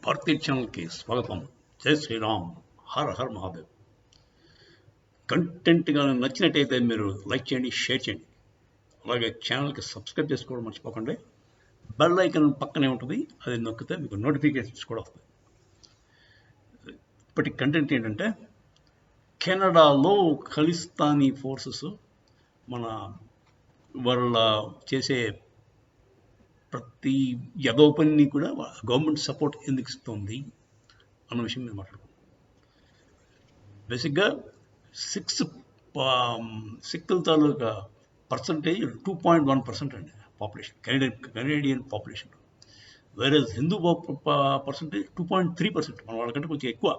భారతీయ ఛానల్కి స్వాగతం. జై శ్రీరామ్, హర్ హర్ మహాదేవ్. కంటెంట్ కానీ నచ్చినట్టయితే మీరు లైక్ చేయండి, షేర్ చేయండి. అలాగే ఛానల్కి సబ్స్క్రైబ్ చేసుకోవడం మర్చిపోకండి. బెల్ ఐకాన్ పక్కనే ఉంటుంది, అది నొక్కితే మీకు నోటిఫికేషన్స్ కూడా వస్తాయి. ఇప్పటి కంటెంట్ ఏంటంటే, కెనడాలో ఖలిస్తానీ ఫోర్సెస్ వాళ్ళ చేసే ప్రతి యదో పనిని కూడా గవర్నమెంట్ సపోర్ట్ ఎందుకు ఇస్తుంది అన్న విషయం మేము మాట్లాడుకున్నాం. బేసిక్గా సిక్కుల తాలూకా పర్సంటేజ్ 2.1% అండి పాపులేషన్, కెనడియన్ పాపులేషన్. వేరే హిందూ పర్సంటేజ్ 2.3%, మన వాళ్ళకంటే కొంచెం ఎక్కువ.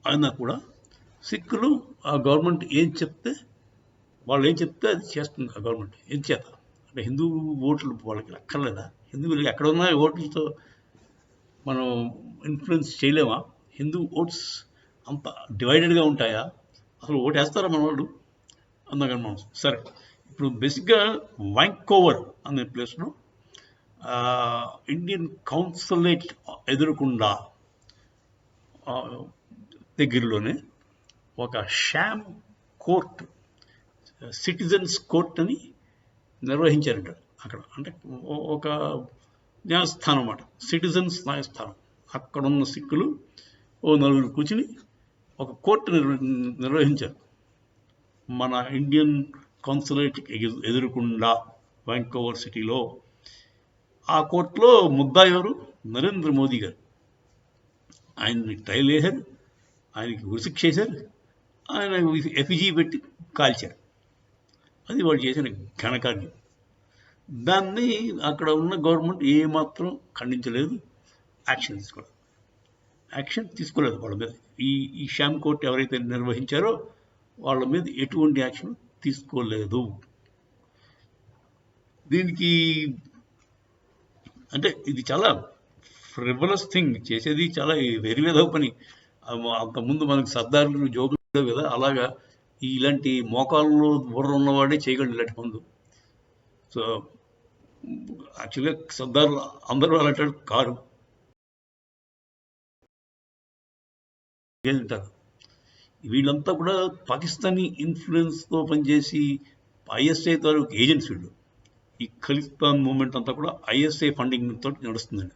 అయినా కూడా సిక్కులు ఆ గవర్నమెంట్ వాళ్ళు ఏం చెప్తే అది చేస్తుంది ఆ గవర్నమెంట్. ఏం చేత అంటే హిందూ ఓట్లు వాళ్ళకి అక్కర్లేదా? హిందువులకి ఎక్కడ ఉన్నా ఓట్లతో మనం ఇన్ఫ్లుయెన్స్ చేయలేమా? హిందూ ఓట్స్ అంత డివైడెడ్గా ఉంటాయా? అసలు ఓటు వేస్తారా మన వాళ్ళు? అందుకని మనం సరే, ఇప్పుడు బేసిక్గా వాంకోవర్ అనే ప్లేస్లో ఇండియన్ కౌన్సిలేట్ ఎదురుకుండా దగ్గరలోనే ఒక షామ్ కోర్ట్, సిటిజన్స్ కోర్ట్ అని నిర్వహించారంట అక్కడ. అంటే ఒక న్యాయస్థానం అన్నమాట, సిటిజన్స్ న్యాయస్థానం. అక్కడున్న సిక్కులు నలుగురు కూర్చుని ఒక కోర్టు నిర్వహించారు మన ఇండియన్ కాన్సులేట్ ఎదురుకుండా వాంకోవర్ సిటీలో. ఆ కోర్టులో ముద్దాయి ఎవరు? నరేంద్ర మోదీ గారు. ఆయన్ని ట్రయల్ చేశారు, ఆయనకి ఉరిశిక్ష చేశారు, ఆయన ఎఫిజీ పెట్టి కాల్చారు. అది వాళ్ళు చేసిన ఘనకార్యం. దాన్ని అక్కడ ఉన్న గవర్నమెంట్ ఏమాత్రం ఖండించలేదు, యాక్షన్ తీసుకోలేదు వాళ్ళ మీద. ఈ షామ్ కోర్ట్ ఎవరైతే నిర్వహించారో వాళ్ళ మీద ఎటువంటి యాక్షన్ తీసుకోలేదు. దీనికి అంటే ఇది చాలా ఫ్రివలస్ థింగ్ చేసేది, చాలా వెరివేదవ పని. అంతకుముందు మనకు సర్దార్లు జోకులు కదా, అలాగా ఇలాంటి మోకాల్లో బుర్ర ఉన్నవాడే చేయగలడు ఇలాంటి పనులు. సో యాక్చువల్గా సర్దార్లు అందరూ అలాంటి కారు ఉంటారు. వీళ్ళంతా కూడా పాకిస్తానీ ఇన్ఫ్లుయెన్స్తో పనిచేసి ఐఎస్ఐ తాలూకు ఏజెంట్స్ వీళ్ళు. ఈ ఖలిస్తాన్ మూమెంట్ అంతా కూడా ఐఎస్ఐ ఫండింగ్ తోటి నడుస్తుందండి.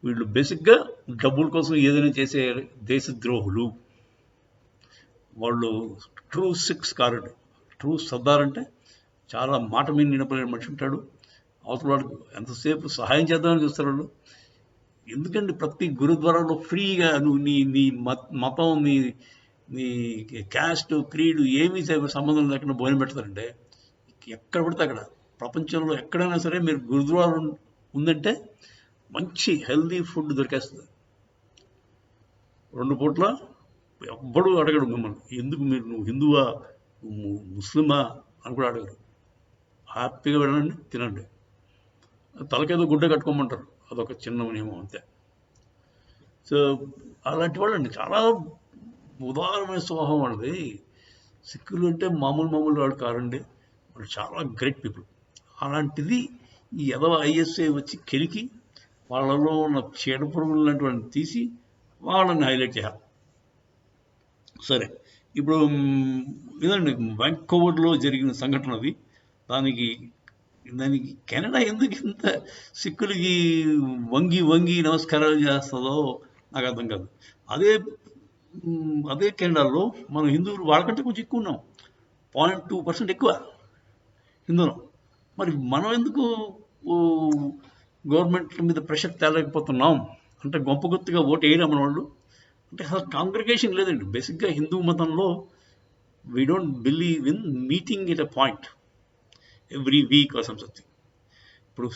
వీళ్ళు బేసిక్గా డబ్బుల కోసం ఏదైనా చేసే దేశద్రోహులు. వాళ్ళు ట్రూ సిక్స్ కారండి. ట్రూ సర్దార్ అంటే చాలా మాట మీద నిలబడిన మనిషి ఉంటాడు. అవతల వాళ్ళకి ఎంతసేపు సహాయం చేద్దామని చూస్తారు వాళ్ళు. ఎందుకంటే ప్రతి గురుద్వారాలో ఫ్రీగా నువ్వు నీ మతం, నీ క్యాస్ట్, క్రీడు ఏమీ సంబంధం లేకుండా భోజనం పెడతారంటే ఎక్కడ పడితే అక్కడ. ప్రపంచంలో ఎక్కడైనా సరే మీరు గురుద్వారా ఉందంటే మంచి హెల్దీ ఫుడ్ దొరికేస్తుంది. 2 పూట్ల ఎవ్వడు అడగడు మిమ్మల్ని, ఎందుకు నువ్వు హిందువా, ముస్లిమా అని కూడా అడగరు. హ్యాపీగా వెళ్ళండి, తినండి. తలకేదో గుడ్డ కట్టుకోమంటారు, అదొక చిన్న నియమం అంతే. సో అలాంటి వాళ్ళండి, చాలా ఉదారమైన స్వభావం వాళ్ళది. సిక్కులు అంటే మామూలు వాడు కారండి, వాళ్ళు చాలా గ్రేట్ పీపుల్. అలాంటిది ఈ ఐఎస్ఐ వచ్చి కెలికి వాళ్ళలో ఉన్న చీడ పురుగులు లాంటి వాళ్ళని తీసి వాళ్ళని హైలైట్ చేయాలి. సరే, ఇప్పుడు ఇదండి వాంకోవర్లో జరిగిన సంఘటన అది. దానికి కెనడా ఎందుకు ఇంత సిక్కులకి వంగి నమస్కారాలు చేస్తుందో నాకు అర్థం కాదు. అదే కెనడాలో మనం హిందువులు వాళ్ళకంటే కొంచెం ఎక్కువ ఉన్నాం, 0.2% ఎక్కువ హిందువులు. మరి మనం ఎందుకు గవర్నమెంట్ మీద ప్రెషర్ తేలేకపోతున్నాం? అంటే గొప్ప గుర్తుగా ఓటు వేయడం మన వాళ్ళు. అంటే అసలు కాంగ్రిగేషన్ లేదండి. బేసిక్గా హిందూ మతంలో we don't believe in meeting at a point every week or something. ఇప్పుడు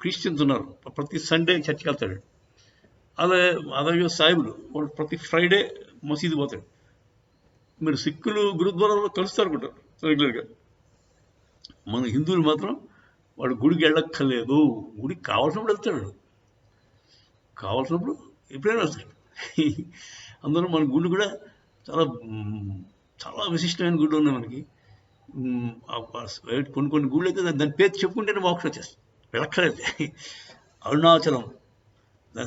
క్రిస్టియన్స్ ఉన్నారు, ప్రతి సండే చర్చికి వెళ్తాడు. అలాగే సాయిబులు వాళ్ళు ప్రతి ఫ్రైడే మసీదు పోతాడు. మీరు సిక్కులు గురుద్వారాలో కలుస్తారు కూడా రెగ్యులర్గా. మన హిందువులు మాత్రం వాడు గుడికి వెళ్ళక్కర్లేదు, గుడికి కావాల్సినప్పుడు వెళ్తాడు, కావాల్సినప్పుడు ఎప్పుడైనా వెళ్తాడు. అందులో మన గుళ్ళు కూడా చాలా విశిష్టమైన గుళ్ళు ఉన్నాయి మనకి. కొన్ని గుళ్ళు అయితే దాని పేరు చెప్పుకుంటేనే మోక్షం వచ్చేస్తుంది, వెళ్ళక్కర్లేదు. అరుణాచలం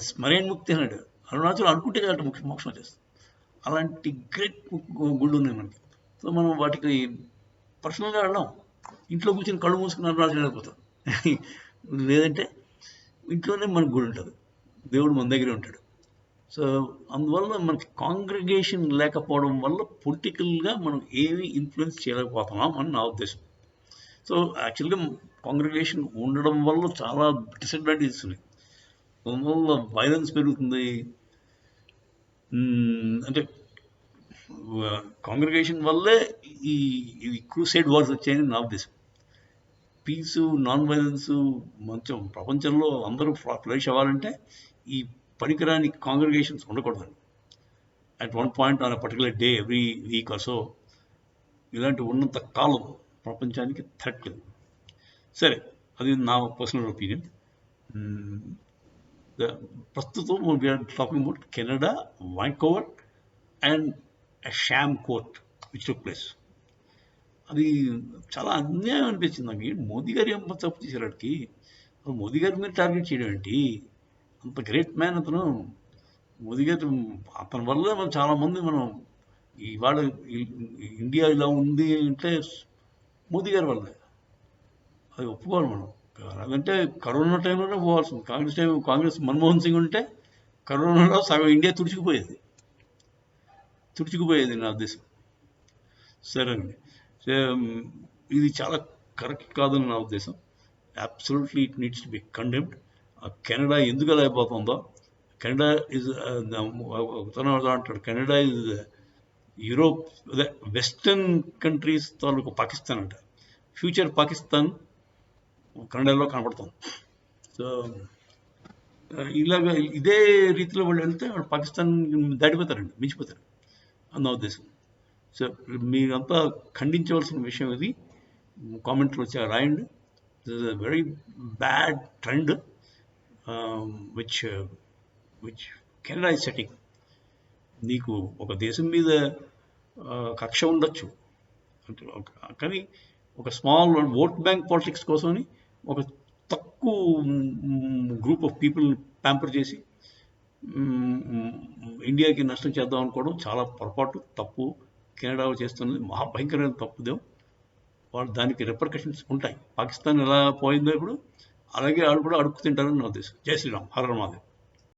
స్మరేణ ముక్తి అన్నాడు. అరుణాచలం అనుకుంటే కాబట్టి మోక్షం వచ్చేస్తుంది. అలాంటి గ్రేట్ గుళ్ళు ఉన్నాయి మనకి. సో మనం వాటికి పర్సనల్గా వెళ్ళాం. ఇంట్లో కూర్చొని కళ్ళు మూసుకుని అరుణాచలం వెళ్ళిపోతాం. లేదంటే ఇంట్లోనే మనకు గుడి ఉంటుంది, దేవుడు మన దగ్గరే ఉంటాడు. సో అందువల్ల మనకి కాంగ్రిగేషన్ లేకపోవడం వల్ల పొలిటికల్గా మనం ఏమీ ఇన్ఫ్లుయెన్స్ చేయలేకపోతున్నాం అని నా ఉద్దేశం. సో యాక్చువల్గా కాంగ్రిగేషన్ ఉండడం వల్ల చాలా డిసడ్వాంటేజెస్ ఉన్నాయి. దానివల్ల వైలెన్స్ పెరుగుతుంది. అంటే కాంగ్రిగేషన్ వల్లే ఈ క్రూసైడ్ వార్స్ వచ్చాయని నా ఉద్దేశం. పీసు, నాన్ వైలెన్స్ మంచి ప్రపంచంలో అందరూ ఫ్లరిష్ అవ్వాలంటే ఈ పనికిరాని కాంగ్రిగేషన్స్ ఉండకూడదండి. At one point on particular day every week or so ఇలాంటి ఉన్నంత కాలం ప్రపంచానికి థ్రెట్ లేదు. సరే, అది నా పర్సనల్ ఒపీనియన్. ప్రస్తుతం we are talking about Canada, Vancouver and a sham court which took place. అది చాలా అన్యాయం అనిపించింది నాకు. మోదీ గారు ఏం తప్పు చేశారు వాడికి? మోదీ గారి మీద టార్గెట్ చేయడం ఏంటి? అంత గ్రేట్ మ్యాన్ అతను. మోదీ గారు, అతని వల్ల మనం చాలామంది మనం ఇవాళ ఇండియా ఇలా ఉంది అంటే మోదీ గారి వల్లే. అది ఒప్పుకోవాలి మనం. అలాగంటే కరోనా టైంలోనే పోవాల్సింది. కాంగ్రెస్ మన్మోహన్ సింగ్ ఉంటే కరోనాలో సగం ఇండియా తుడుచుకుపోయేది నా ఉద్దేశం. సరే అండి, ఇది చాలా కరెక్ట్ కాదని నా ఉద్దేశం. Absolutely it needs to be condemned. Canada ఎందుకు అలా అయిపోతుందో, కెనడా ఈజ్ అంటాడు, కెనడా ఈజ్ యూరోప్, అదే వెస్టర్న్ కంట్రీస్ తాలూకు పాకిస్తాన్ అంట. ఫ్యూచర్ పాకిస్తాన్ కెనడాలో కనపడుతుంది. సో ఇలాగ ఇదే రీతిలో వాళ్ళు వెళ్తే వాళ్ళు పాకిస్తాన్ దాటిపోతారండి, మించిపోతారు అన్న ఉద్దేశం. సో మీరంతా ఖండించవలసిన విషయం ఇది. కామెంట్లో వచ్చి రాయండి. This is a very bad trend which Canada is setting. నీకు ఒక దేశం మీద కక్ష ఉండొచ్చు అంటే, కానీ ఒక స్మాల్ ఓట్ బ్యాంక్ పాలిటిక్స్ కోసమని ఒక తక్కువ గ్రూప్ ఆఫ్ పీపుల్ని ప్యాంపర్ చేసి ఇండియాకి నష్టం చేద్దాం అనుకోవడం చాలా పొరపాటు, తప్పు. కెనడా చేస్తున్నది మహాభయంకరమైన తప్పుదేం. వాళ్ళు దానికి రిపర్కషన్స్ ఉంటాయి. పాకిస్తాన్ ఎలా పోయిందో ఇప్పుడు అలాగే వాళ్ళు కూడా అడుక్కు తింటారని నా ఉద్దేశం. జై శ్రీరామ్, హర రామ్.